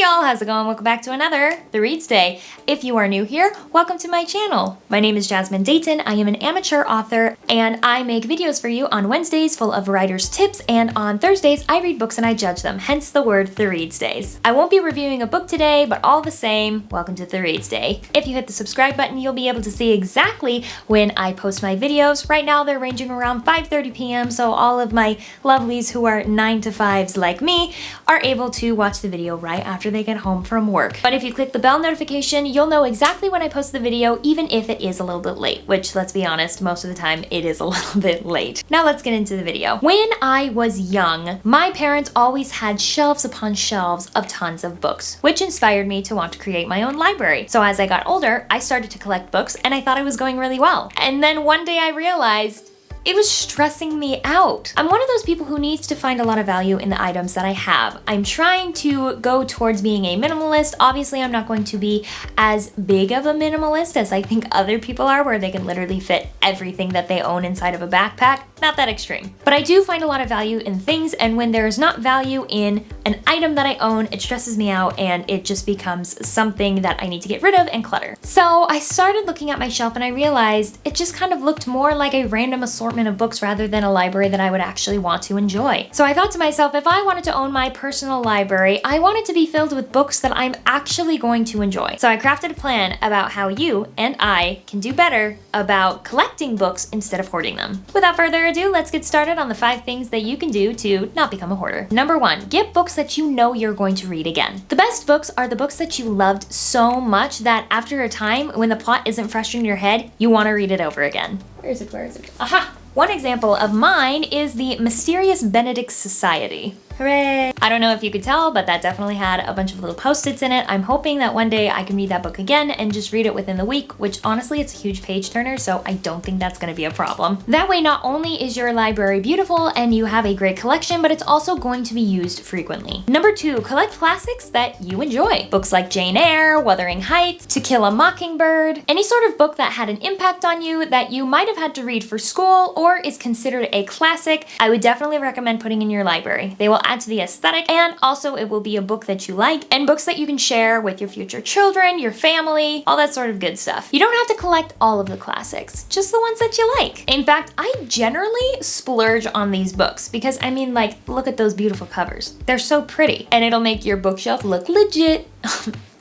y'all, how's it going? Welcome back to another The Reads Day. If you are new here, welcome to my channel. My name is Jasmine Dayton. I am an amateur author and I make videos for you on Wednesdays full of writer's tips, and on Thursdays I read books and I judge them, hence the word The Reads Days. I won't be reviewing a book today, but all the same, welcome to The Reads Day. If you hit the subscribe button, you'll be able to see exactly when I post my videos. Right now they're ranging around 5:30 p.m. so all of my lovelies who are 9 to 5s like me are able to watch the video right after they get home from work. But if you click the bell notification, you'll know exactly when I post the video, even if it is a little bit late, which, let's be honest, most of the time it is a little bit late. Now let's get into the video. When I was young, my parents always had shelves upon shelves of tons of books, which inspired me to want to create my own library. So as I got older, I started to collect books and I thought I was going really well. And then one day I realized it was stressing me out. I'm one of those people who needs to find a lot of value in the items that I have. I'm trying to go towards being a minimalist. Obviously, I'm not going to be as big of a minimalist as I think other people are, where they can literally fit everything that they own inside of a backpack. Not that extreme. But I do find a lot of value in things, and when there is not value in an item that I own, it stresses me out and it just becomes something that I need to get rid of and clutter. So I started looking at my shelf and I realized it just kind of looked more like a random assortment of books rather than a library that I would actually want to enjoy. So I thought to myself, if I wanted to own my personal library, I want it to be filled with books that I'm actually going to enjoy. So I crafted a plan about how you and I can do better about collecting books instead of hoarding them. Without further ado, let's get started on the 5 things that you can do to not become a hoarder. Number 1, get books that you know you're going to read again. The best books are the books that you loved so much that after a time, when the plot isn't fresh in your head, you want to read it over again. Where is it? Where is it? Aha! One example of mine is The Mysterious Benedict Society. Hooray! I don't know if you could tell, but that definitely had a bunch of little post-its in it. I'm hoping that one day I can read that book again and just read it within the week, which honestly, it's a huge page turner, so I don't think that's gonna be a problem. That way, not only is your library beautiful and you have a great collection, but it's also going to be used frequently. Number 2, collect classics that you enjoy. Books like Jane Eyre, Wuthering Heights, To Kill a Mockingbird, any sort of book that had an impact on you that you might have had to read for school or is considered a classic, I would definitely recommend putting in your library. They will add to the aesthetic, and also it will be a book that you like and books that you can share with your future children, your family, all that sort of good stuff. You don't have to collect all of the classics, just the ones that you like. In fact, I generally splurge on these books because I mean, like, look at those beautiful covers. They're so pretty and it'll make your bookshelf look legit.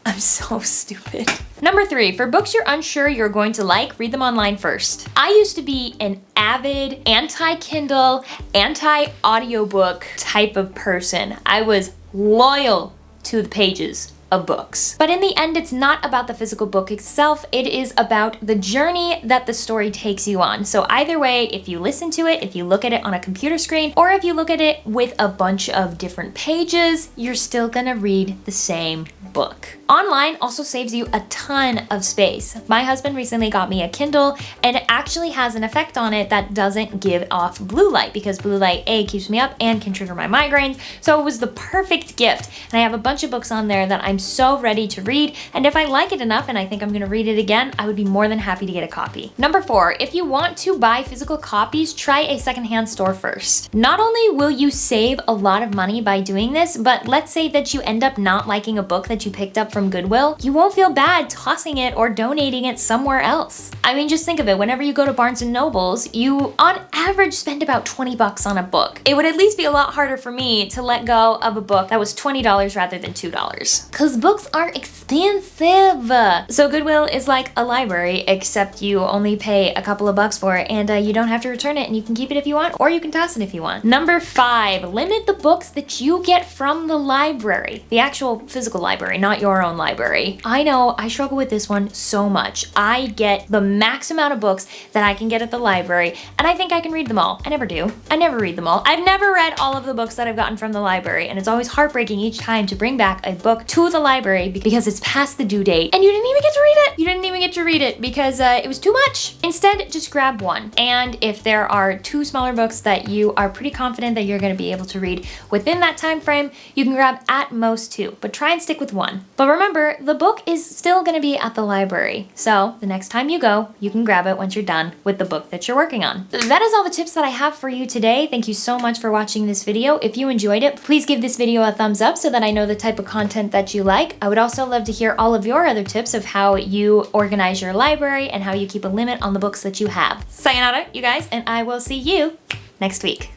I'm so stupid. Number 3, for books you're unsure you're going to like, read them online first. I used to be an avid anti-Kindle, anti-audiobook type of person. I was loyal to the pages of books. But in the end, it's not about the physical book itself, it is about the journey that the story takes you on. So either way, if you listen to it, if you look at it on a computer screen, or if you look at it with a bunch of different pages, you're still gonna read the same book. Online also saves you a ton of space. My husband recently got me a Kindle and it actually has an effect on it that doesn't give off blue light, because blue light A, keeps me up and can trigger my migraines. So it was the perfect gift. And I have a bunch of books on there that I'm so ready to read, and if I like it enough and I think I'm gonna read it again, I would be more than happy to get a copy. Number 4, if you want to buy physical copies, try a secondhand store first. Not only will you save a lot of money by doing this, but let's say that you end up not liking a book that you picked up from Goodwill, you won't feel bad tossing it or donating it somewhere else. I mean, just think of it, whenever you go to Barnes & Nobles, you on average spend about 20 bucks on a book. It would at least be a lot harder for me to let go of a book that was $20 rather than $2. Cause books are expensive. So Goodwill is like a library, except you only pay a couple of bucks for it, and you don't have to return it, and you can keep it if you want, or you can toss it if you want. Number 5, limit the books that you get from the library. The actual physical library, not your own library. I know, I struggle with this one so much. I get the max amount of books that I can get at the library, and I think I can read them all. I never do. I never read them all. I've never read all of the books that I've gotten from the library, and it's always heartbreaking each time to bring back a book to the library because it's past the due date and you didn't even get to read it. You didn't even get to read it because it was too much. Instead, just grab one. And if there are 2 smaller books that you are pretty confident that you're going to be able to read within that time frame, you can grab at most 2, but try and stick with 1. But remember, the book is still going to be at the library. So the next time you go, you can grab it once you're done with the book that you're working on. That is all the tips that I have for you today. Thank you so much for watching this video. If you enjoyed it, please give this video a thumbs up so that I know the type of content that you like. like. I would also love to hear all of your other tips of how you organize your library and how you keep a limit on the books that you have. Sayonara, you guys, and I will see you next week.